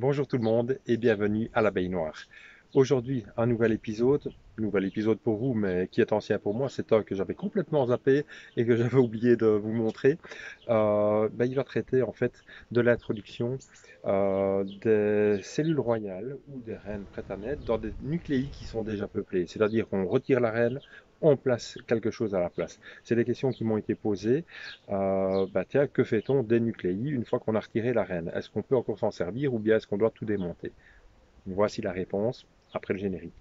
Bonjour tout le monde et bienvenue à l'Abeille Noire. Aujourd'hui, un nouvel épisode pour vous, mais qui est ancien pour moi. C'est un que j'avais complètement zappé et que j'avais oublié de vous montrer. Il va traiter en fait de l'introduction des cellules royales ou des reines prêtes à naître dans des nucléi qui sont déjà peuplés. C'est-à-dire qu'on retire la reine, on place quelque chose à la place. C'est des questions qui m'ont été posées. Tiens, que fait-on des nucléi une fois qu'on a retiré la reine? Est-ce qu'on peut encore s'en servir ou bien est-ce qu'on doit tout démonter? Voici la réponse après le générique.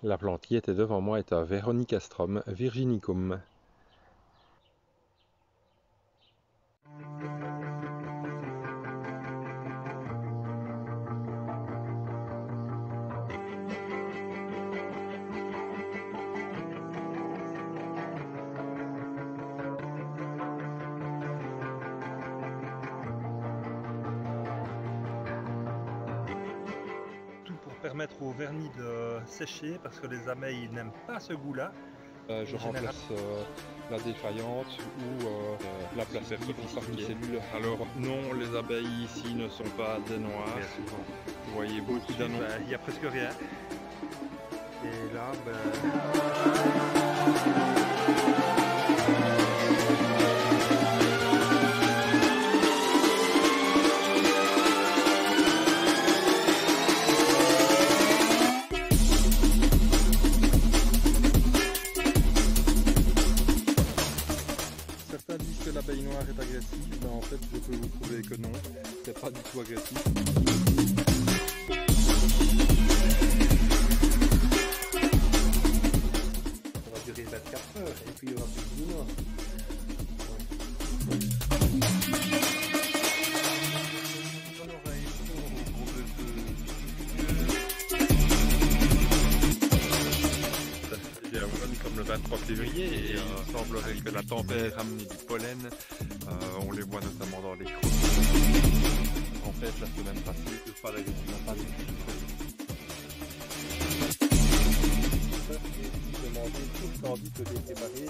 La plante qui était devant moi est un Veronicastrum virginicum. Tout pour permettre au vernis de sécher parce que les abeilles n'aiment pas ce goût-là. Je remplace la défaillante ou la plastique par une cellule. Alors non, les abeilles ici ne sont pas des noires. Vous voyez beaucoup d'annonces. Il n'y a presque rien. Et là, certains disent que l'abeille noire est agressive, mais en fait je peux vous prouver que non, c'est pas du tout agressif. Ça va durer 24 heures et puis il y aura plus de noir. Comme le 23 février et il semblerait que la tempête a ramené du pollen. On les voit notamment dans les crocs. En fait, la semaine passée, le palais n'a pas du tout Demander tout le candy que j'ai préparé.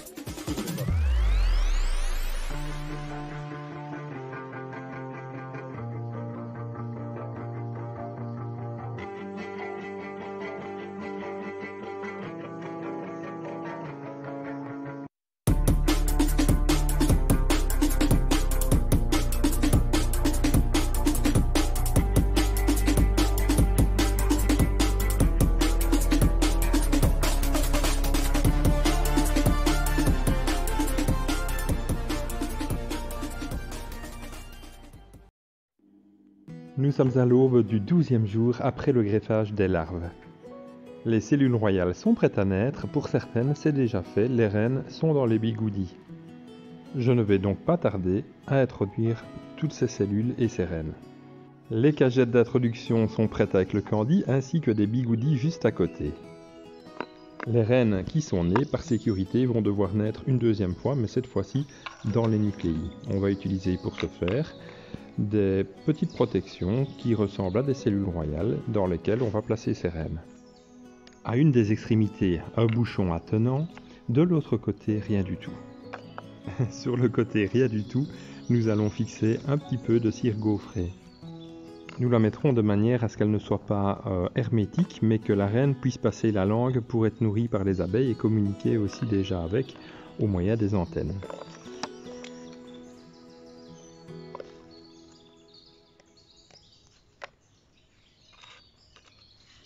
Nous sommes à l'aube du 12e jour après le greffage des larves. Les cellules royales sont prêtes à naître, pour certaines c'est déjà fait, les reines sont dans les bigoudis. Je ne vais donc pas tarder à introduire toutes ces cellules et ces reines. Les cagettes d'introduction sont prêtes avec le candy ainsi que des bigoudis juste à côté. Les reines qui sont nées par sécurité vont devoir naître une deuxième fois, mais cette fois-ci dans les nucléi. On va utiliser pour ce faire des petites protections qui ressemblent à des cellules royales dans lesquelles on va placer ces reines. À une des extrémités, un bouchon attenant, de l'autre côté, rien du tout. Sur le côté rien du tout, nous allons fixer un petit peu de cire gaufrée. Nous la mettrons de manière à ce qu'elle ne soit pas hermétique, mais que la reine puisse passer la langue pour être nourrie par les abeilles et communiquer aussi déjà avec au moyen des antennes.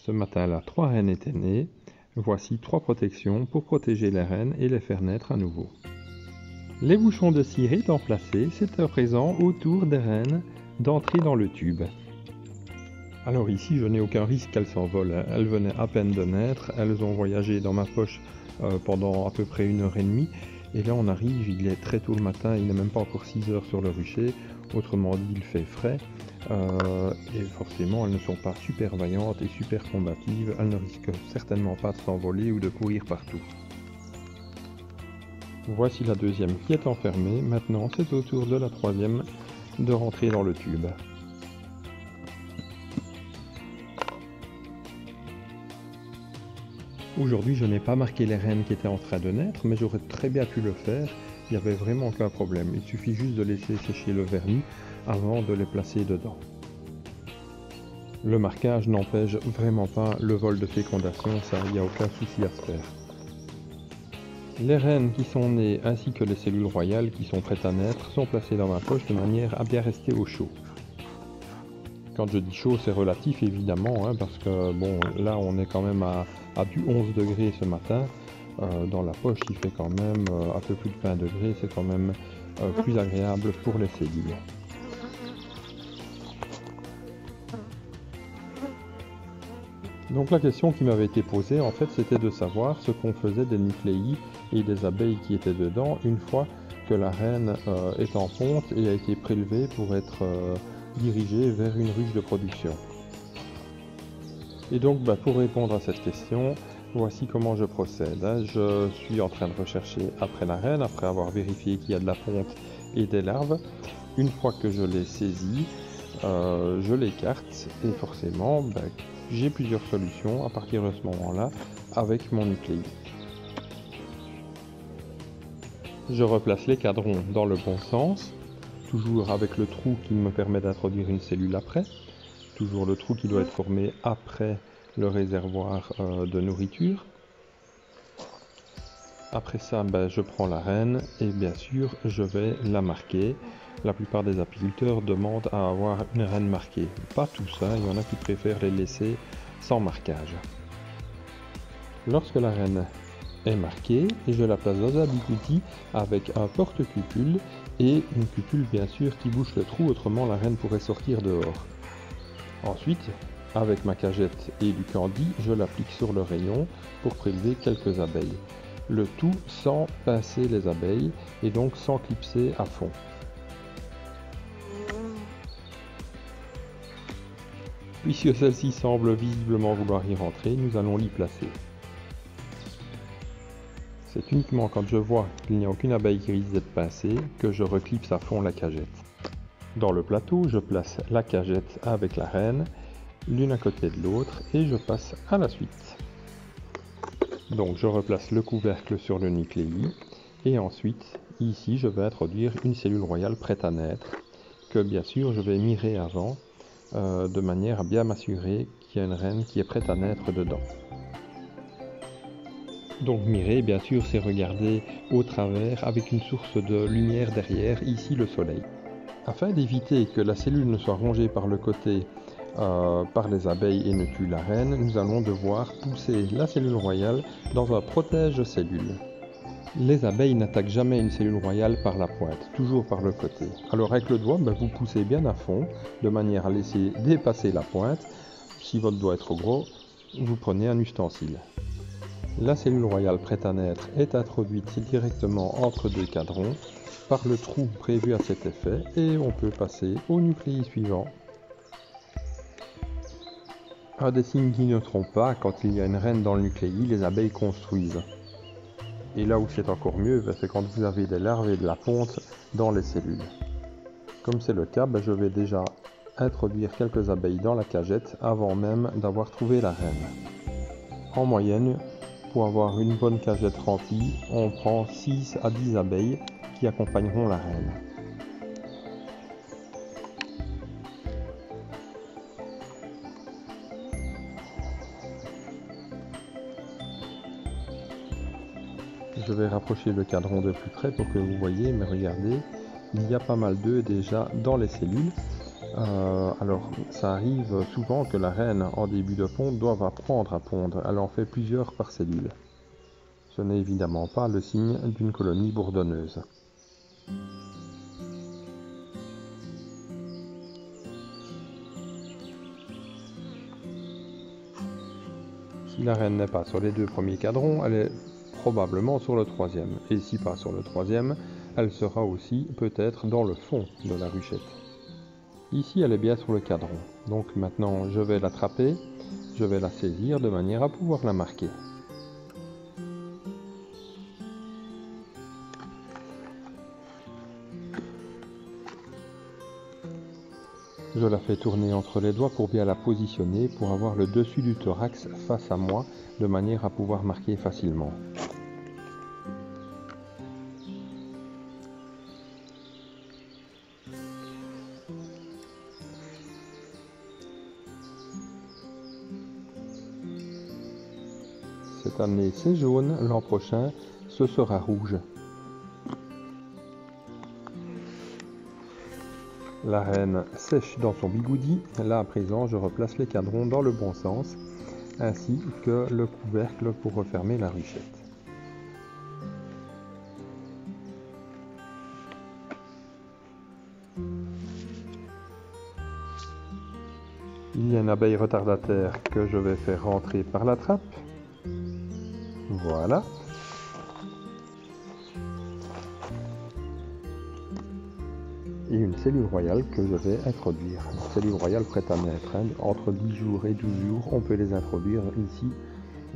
Ce matin-là, 3 reines étaient nées. Voici 3 protections pour protéger les reines et les faire naître à nouveau. Les bouchons de cire étant placés, c'est à présent au tour des reines d'entrer dans le tube. Alors ici, je n'ai aucun risque qu'elles s'envolent. Elles venaient à peine de naître, elles ont voyagé dans ma poche pendant à peu près 1h30. Et là, on arrive, il est très tôt le matin, il n'est même pas encore 6 heures sur le rucher. Autrement dit, il fait frais. Et forcément, elles ne sont pas super vaillantes et super combatives. Elles ne risquent certainement pas de s'envoler ou de courir partout. Voici la deuxième qui est enfermée. Maintenant, c'est au tour de la troisième de rentrer dans le tube. Aujourd'hui, je n'ai pas marqué les reines qui étaient en train de naître, mais j'aurais très bien pu le faire. Il n'y avait vraiment aucun problème. Il suffit juste de laisser sécher le vernis avant de les placer dedans. Le marquage n'empêche vraiment pas le vol de fécondation, ça, il n'y a aucun souci à se faire. Les reines qui sont nées ainsi que les cellules royales qui sont prêtes à naître sont placées dans ma poche de manière à bien rester au chaud. Quand je dis chaud, c'est relatif évidemment, hein, parce que bon, là on est quand même à du 11 degrés ce matin. Dans la poche, il fait quand même un peu plus de 20 degrés, c'est quand même plus agréable pour les cellules. Donc la question qui m'avait été posée, en fait, c'était de savoir ce qu'on faisait des nucléi et des abeilles qui étaient dedans une fois que la reine est en ponte et a été prélevée pour être dirigée vers une ruche de production. Et donc, pour répondre à cette question, voici comment je procède. Je suis en train de rechercher après la reine, après avoir vérifié qu'il y a de la ponte et des larves. Une fois que je les saisis, je l'écarte et forcément, j'ai plusieurs solutions à partir de ce moment-là avec mon nucléi. Je replace les cadrons dans le bon sens, toujours avec le trou qui me permet d'introduire une cellule après, toujours le trou qui doit être formé après le réservoir de nourriture. Après ça, je prends la reine et bien sûr, je vais la marquer. La plupart des apiculteurs demandent à avoir une reine marquée. Pas tous, hein, il y en a qui préfèrent les laisser sans marquage. Lorsque la reine est marquée, je la place dans un bigouti avec un porte-cupule et une cupule bien sûr qui bouche le trou, autrement la reine pourrait sortir dehors. Ensuite, avec ma cagette et du candy, je l'applique sur le rayon pour prélever quelques abeilles. Le tout sans pincer les abeilles et donc sans clipser à fond. Puisque celle-ci semble visiblement vouloir y rentrer, nous allons l'y placer. C'est uniquement quand je vois qu'il n'y a aucune abeille qui risque d'être pincée que je reclipse à fond la cagette. Dans le plateau, je place la cagette avec la reine, l'une à côté de l'autre, et je passe à la suite. Donc je replace le couvercle sur le nucléi, et ensuite, ici, je vais introduire une cellule royale prête à naître, que bien sûr je vais mirer avant, de manière à bien m'assurer qu'il y a une reine qui est prête à naître dedans. Donc mirer, bien sûr, c'est regarder au travers avec une source de lumière derrière, ici le soleil. Afin d'éviter que la cellule ne soit rongée par le côté par les abeilles et ne tue la reine, nous allons devoir pousser la cellule royale dans un protège-cellule. Les abeilles n'attaquent jamais une cellule royale par la pointe, toujours par le côté. Alors avec le doigt, vous poussez bien à fond, de manière à laisser dépasser la pointe. Si votre doigt est trop gros, vous prenez un ustensile. La cellule royale prête à naître est introduite directement entre deux cadrons par le trou prévu à cet effet et on peut passer au nucléi suivant. Un des signes qui ne trompe pas, quand il y a une reine dans le nucléi, les abeilles construisent. Et là où c'est encore mieux, c'est quand vous avez des larves et de la ponte dans les cellules. Comme c'est le cas, je vais déjà introduire quelques abeilles dans la cagette avant même d'avoir trouvé la reine. En moyenne, pour avoir une bonne cagette remplie, on prend 6 à 10 abeilles qui accompagneront la reine. Je vais rapprocher le cadran de plus près pour que vous voyez, mais regardez, il y a pas mal d'œufs déjà dans les cellules. Alors ça arrive souvent que la reine en début de ponte doive apprendre à pondre, elle en fait plusieurs par cellule. Ce n'est évidemment pas le signe d'une colonie bourdonneuse. Si la reine n'est pas sur les 2 premiers cadrons, elle est probablement sur le 3e. Et si pas sur le 3e, elle sera aussi peut-être dans le fond de la ruchette. Ici, elle est bien sur le cadron. Donc maintenant, je vais l'attraper, je vais la saisir de manière à pouvoir la marquer. Je la fais tourner entre les doigts pour bien la positionner, pour avoir le dessus du thorax face à moi, de manière à pouvoir marquer facilement. cette année c'est jaune, l'an prochain ce sera rouge. La reine sèche dans son bigoudi. Là à présent je replace les cadrons dans le bon sens, ainsi que le couvercle pour refermer la ruchette. Il y a une abeille retardataire que je vais faire rentrer par la trappe. Voilà. Et une cellule royale que je vais introduire. Une cellule royale prête à naître. Hein. Entre 10 jours et 12 jours, on peut les introduire. Ici,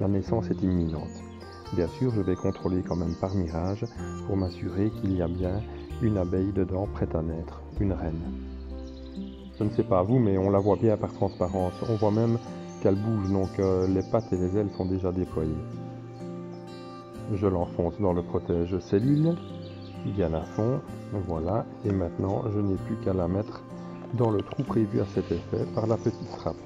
la naissance est imminente. Bien sûr, je vais contrôler quand même par mirage pour m'assurer qu'il y a bien une abeille dedans prête à naître, une reine. Je ne sais pas vous, mais on la voit bien par transparence. On voit même qu'elle bouge, donc les pattes et les ailes sont déjà déployées. Je l'enfonce dans le protège cellule, bien à fond, voilà. Et maintenant, je n'ai plus qu'à la mettre dans le trou prévu à cet effet par la petite trappe.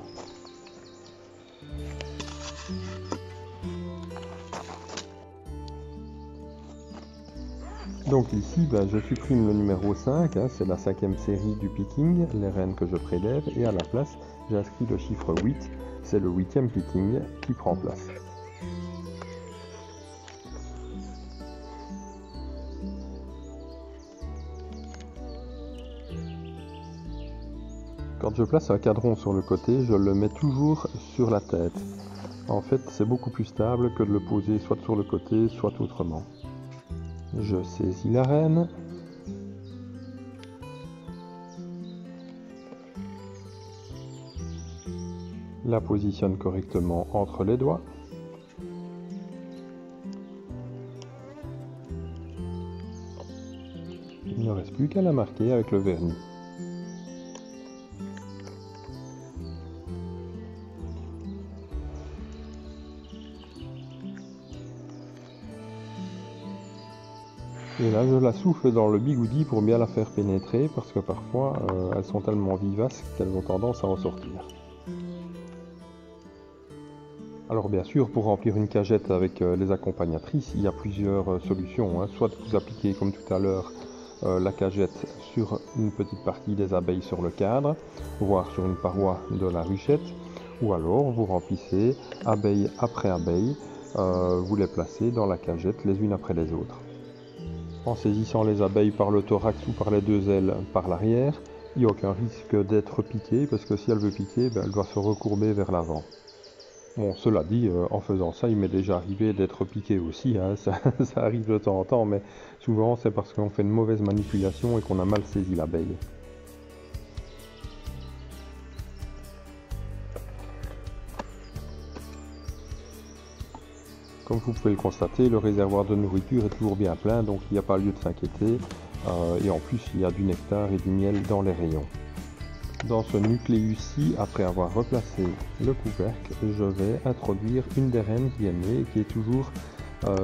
Donc ici, je supprime le numéro 5, hein, c'est la 5e série du picking, les reines que je prélève, et à la place, j'inscris le chiffre 8, c'est le 8e picking qui prend place. Quand je place un cadron sur le côté, je le mets toujours sur la tête. En fait, c'est beaucoup plus stable que de le poser soit sur le côté, soit autrement. Je saisis la reine. La positionne correctement entre les doigts. Il ne reste plus qu'à la marquer avec le vernis. Et là, je la souffle dans le bigoudi pour bien la faire pénétrer, parce que parfois, elles sont tellement vivaces qu'elles ont tendance à ressortir. Alors bien sûr, pour remplir une cagette avec les accompagnatrices, il y a plusieurs solutions. Hein. Soit vous appliquez, comme tout à l'heure, la cagette sur une petite partie des abeilles sur le cadre, voire sur une paroi de la ruchette, ou alors vous remplissez abeille après abeille, vous les placez dans la cagette les unes après les autres. En saisissant les abeilles par le thorax ou par les deux ailes par l'arrière, il n'y a aucun risque d'être piquée, parce que si elle veut piquer, elle doit se recourber vers l'avant. Bon, cela dit, en faisant ça, il m'est déjà arrivé d'être piqué aussi, hein. Ça arrive de temps en temps, mais souvent c'est parce qu'on fait une mauvaise manipulation et qu'on a mal saisi l'abeille. Comme vous pouvez le constater, le réservoir de nourriture est toujours bien plein, donc il n'y a pas lieu de s'inquiéter. Et en plus, il y a du nectar et du miel dans les rayons. Dans ce nucléus-ci, après avoir replacé le couvercle, je vais introduire une des reines qui est née et qui est toujours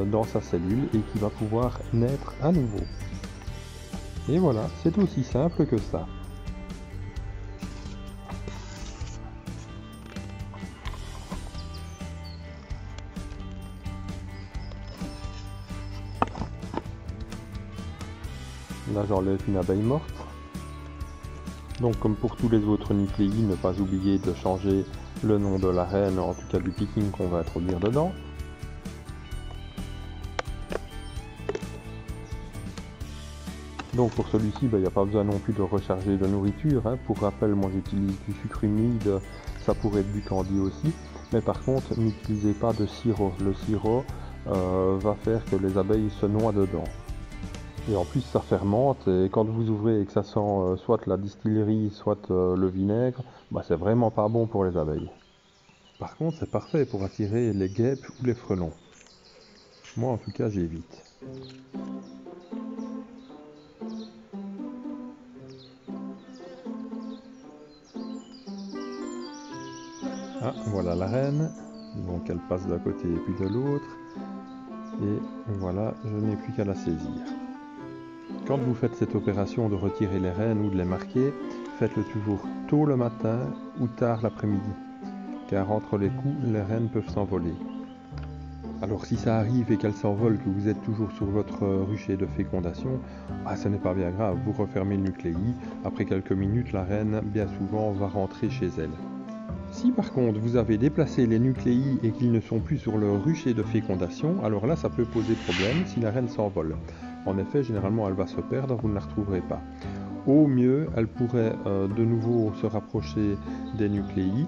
dans sa cellule et qui va pouvoir naître à nouveau. Et voilà, c'est aussi simple que ça. Là, j'enlève une abeille morte. Donc, comme pour tous les autres nucléi, ne pas oublier de changer le nom de la reine, en tout cas du picking qu'on va introduire dedans. Donc pour celui-ci, il n'y a pas besoin non plus de recharger de nourriture. Hein. Pour rappel, moi j'utilise du sucre humide, ça pourrait être du candy aussi. Mais par contre, n'utilisez pas de sirop. Le sirop va faire que les abeilles se noient dedans. Et en plus ça fermente, et quand vous ouvrez et que ça sent soit la distillerie, soit le vinaigre, c'est vraiment pas bon pour les abeilles. Par contre c'est parfait pour attirer les guêpes ou les frelons. Moi en tout cas j'évite. Ah, voilà la reine, donc elle passe d'un côté et puis de l'autre, et voilà, je n'ai plus qu'à la saisir. Quand vous faites cette opération de retirer les reines ou de les marquer, faites-le toujours tôt le matin ou tard l'après-midi, car entre les coups, les reines peuvent s'envoler. Alors si ça arrive et qu'elle s'envole, que vous êtes toujours sur votre rucher de fécondation, ce n'est pas bien grave, vous refermez le nucléi, après quelques minutes la reine bien souvent va rentrer chez elle. Si par contre vous avez déplacé les nucléi et qu'ils ne sont plus sur le rucher de fécondation, alors là ça peut poser problème si la reine s'envole. En effet, généralement elle va se perdre, vous ne la retrouverez pas. Au mieux, elle pourrait de nouveau se rapprocher des nucléi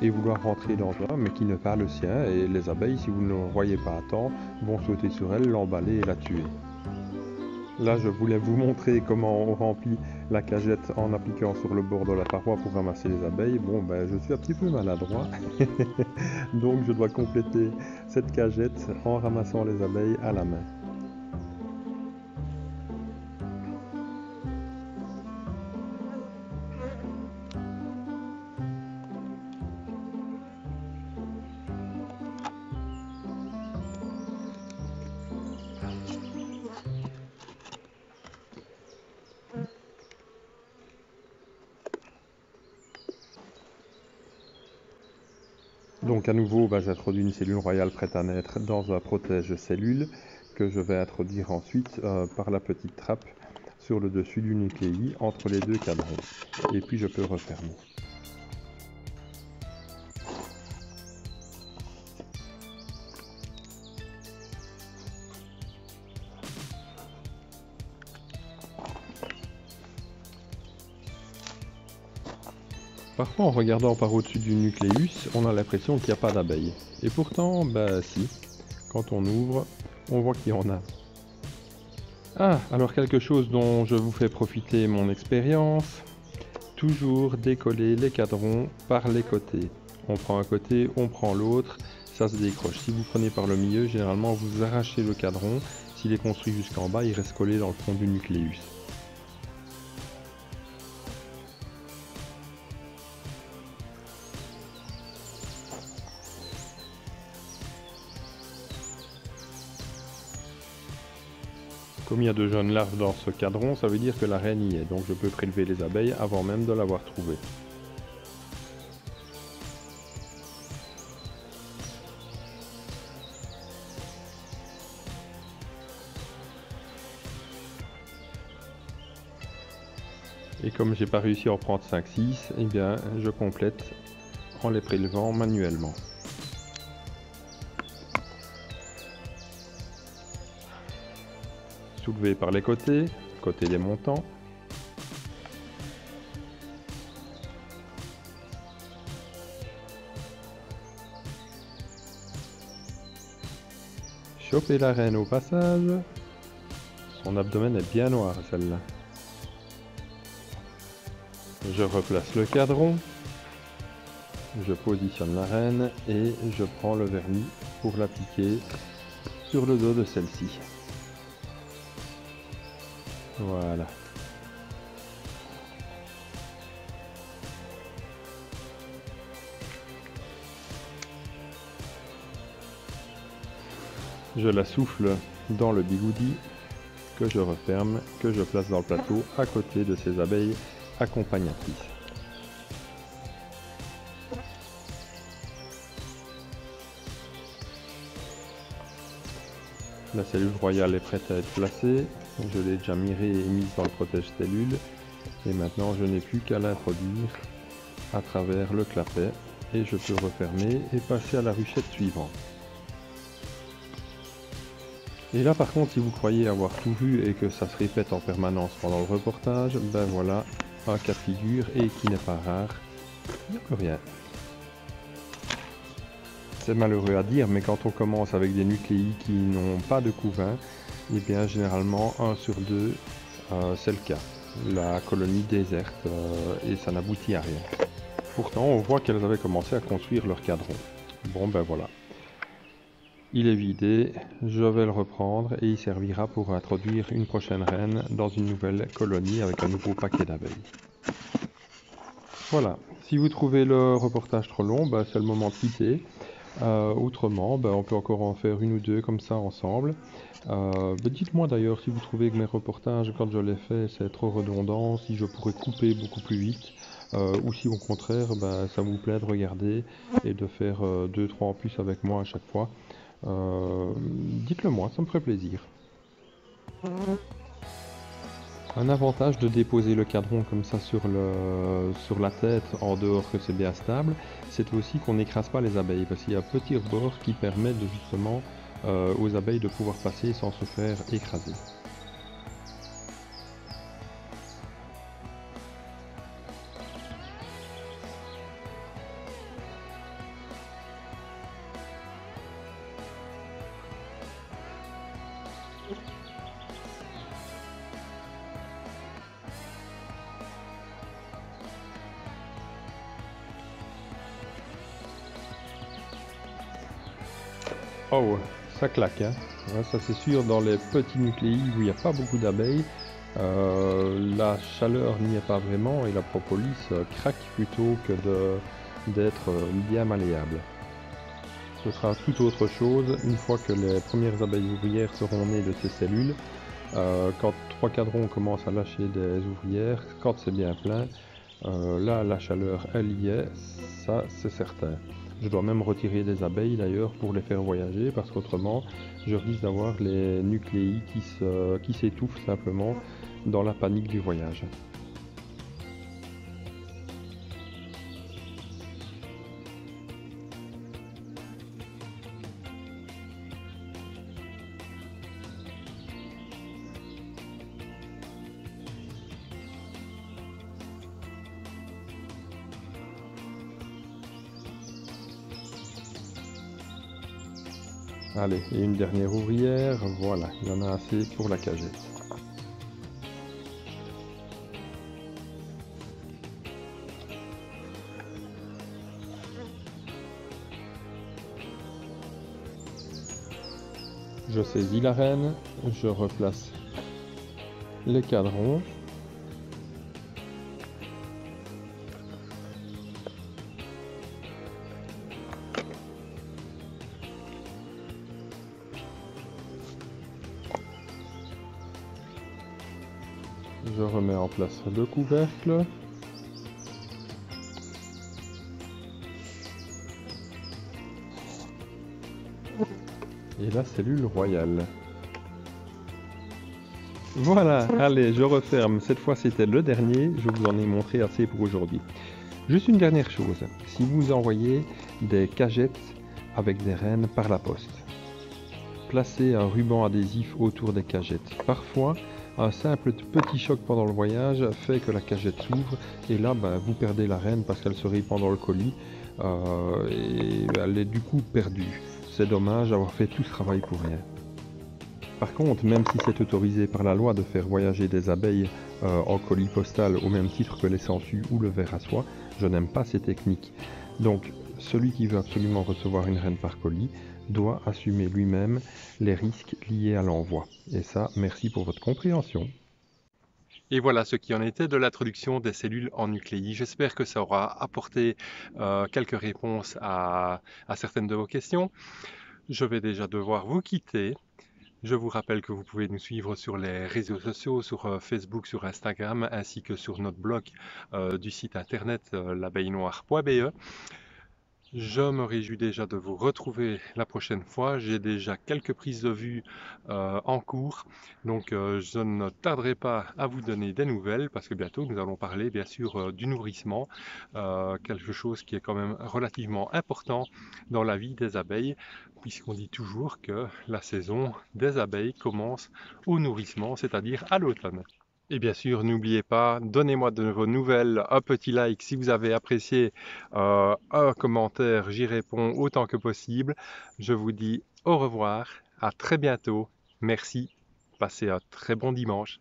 et vouloir rentrer dans un, mais qui n'est pas le sien. Et les abeilles, si vous ne le voyez pas à temps, vont sauter sur elle, l'emballer et la tuer. Là, je voulais vous montrer comment on remplit la cagette en appliquant sur le bord de la paroi pour ramasser les abeilles. Bon, je suis un petit peu maladroit, donc je dois compléter cette cagette en ramassant les abeilles à la main. Donc à nouveau, j'introduis une cellule royale prête à naître dans un protège-cellule que je vais introduire ensuite par la petite trappe sur le dessus du nucléi entre les deux cadrons. Et puis je peux refermer. Parfois, en regardant par au-dessus du nucléus, on a l'impression qu'il n'y a pas d'abeilles. Et pourtant, si, quand on ouvre, on voit qu'il y en a. Alors quelque chose dont je vous fais profiter mon expérience. Toujours décoller les cadrons par les côtés. On prend un côté, on prend l'autre, ça se décroche. Si vous prenez par le milieu, généralement vous arrachez le cadron. S'il est construit jusqu'en bas, il reste collé dans le fond du nucléus. Comme il y a de jeunes larves dans ce cadron, ça veut dire que la reine y est, donc je peux prélever les abeilles avant même de l'avoir trouvée. Et comme j'ai pas réussi à en prendre 5-6, je complète en les prélevant manuellement. Soulever par les côtés des montants. Choper la reine au passage. Son abdomen est bien noir, celle-là. Je replace le cadron. Je positionne la reine et je prends le vernis pour l'appliquer sur le dos de celle-ci. Voilà. Je la souffle dans le bigoudi que je referme, que je place dans le plateau à côté de ces abeilles accompagnatrices. La cellule royale est prête à être placée. Je l'ai déjà mirée et mise dans le protège-cellule. Et maintenant, je n'ai plus qu'à l'introduire à travers le clapet. Et je peux refermer et passer à la ruchette suivante. Et là, par contre, si vous croyez avoir tout vu et que ça se répète en permanence pendant le reportage, voilà un cas de figure et qui n'est pas rare. Il n'y a plus rien. C'est malheureux à dire, mais quand on commence avec des nucléi qui n'ont pas de couvain, généralement 1 sur 2, c'est le cas. La colonie déserte et ça n'aboutit à rien. Pourtant, on voit qu'elles avaient commencé à construire leur cadron. Bon, voilà. Il est vidé, je vais le reprendre et il servira pour introduire une prochaine reine dans une nouvelle colonie avec un nouveau paquet d'abeilles. Voilà, si vous trouvez le reportage trop long, c'est le moment de quitter. Autrement, on peut encore en faire une ou deux comme ça ensemble. Dites-moi d'ailleurs si vous trouvez que mes reportages, quand je les fais, c'est trop redondant, si je pourrais couper beaucoup plus vite, ou si au contraire, ça vous plaît de regarder et de faire 2-3 en plus avec moi à chaque fois. Dites-le moi, ça me ferait plaisir. Un avantage de déposer le cadran comme ça sur la tête, en dehors que c'est bien stable, c'est aussi qu'on n'écrase pas les abeilles, parce qu'il y a un petit rebord qui permet justement aux abeilles de pouvoir passer sans se faire écraser. Oh, ça claque, hein. Ouais, ça c'est sûr, dans les petits nucléi où il n'y a pas beaucoup d'abeilles, la chaleur n'y est pas vraiment et la propolis craque plutôt que d'être bien malléable. Ce sera tout autre chose une fois que les premières abeilles ouvrières seront nées de ces cellules. Quand 3 cadrons commencent à lâcher des ouvrières, quand c'est bien plein, là la chaleur elle y est, ça c'est certain. Je dois même retirer des abeilles d'ailleurs pour les faire voyager parce qu'autrement je risque d'avoir les nucléi qui s'étouffent simplement dans la panique du voyage. Allez, et une dernière ouvrière, voilà, il y en a assez pour la cagette. Je saisis la reine, je replace les cadrons. Je remets en place le couvercle. Et la cellule royale. Voilà, allez, je referme. Cette fois, c'était le dernier. Je vous en ai montré assez pour aujourd'hui. Juste une dernière chose. Si vous envoyez des cagettes avec des reines par la poste, placez un ruban adhésif autour des cagettes. Parfois, un simple petit choc pendant le voyage fait que la cagette s'ouvre et là, vous perdez la reine parce qu'elle se répand dans le colis et elle est du coup perdue. C'est dommage d'avoir fait tout ce travail pour rien. Par contre, même si c'est autorisé par la loi de faire voyager des abeilles en colis postal au même titre que les sangsues ou le ver à soie, je n'aime pas ces techniques. Donc, celui qui veut absolument recevoir une reine par colis doit assumer lui-même les risques liés à l'envoi. Et ça, merci pour votre compréhension. Et voilà ce qui en était de l'introduction des cellules en nucléi. J'espère que ça aura apporté quelques réponses à certaines de vos questions. Je vais déjà devoir vous quitter. Je vous rappelle que vous pouvez nous suivre sur les réseaux sociaux, sur Facebook, sur Instagram, ainsi que sur notre blog du site internet l'abeillenoire.be. Je me réjouis déjà de vous retrouver la prochaine fois. J'ai déjà quelques prises de vue en cours, donc je ne tarderai pas à vous donner des nouvelles parce que bientôt nous allons parler bien sûr du nourrissement, quelque chose qui est quand même relativement important dans la vie des abeilles, puisqu'on dit toujours que la saison des abeilles commence au nourrissement, c'est-à-dire à l'automne. Et bien sûr, n'oubliez pas, donnez-moi de vos nouvelles, un petit like si vous avez apprécié, un commentaire, j'y réponds autant que possible. Je vous dis au revoir, à très bientôt, merci, passez un très bon dimanche.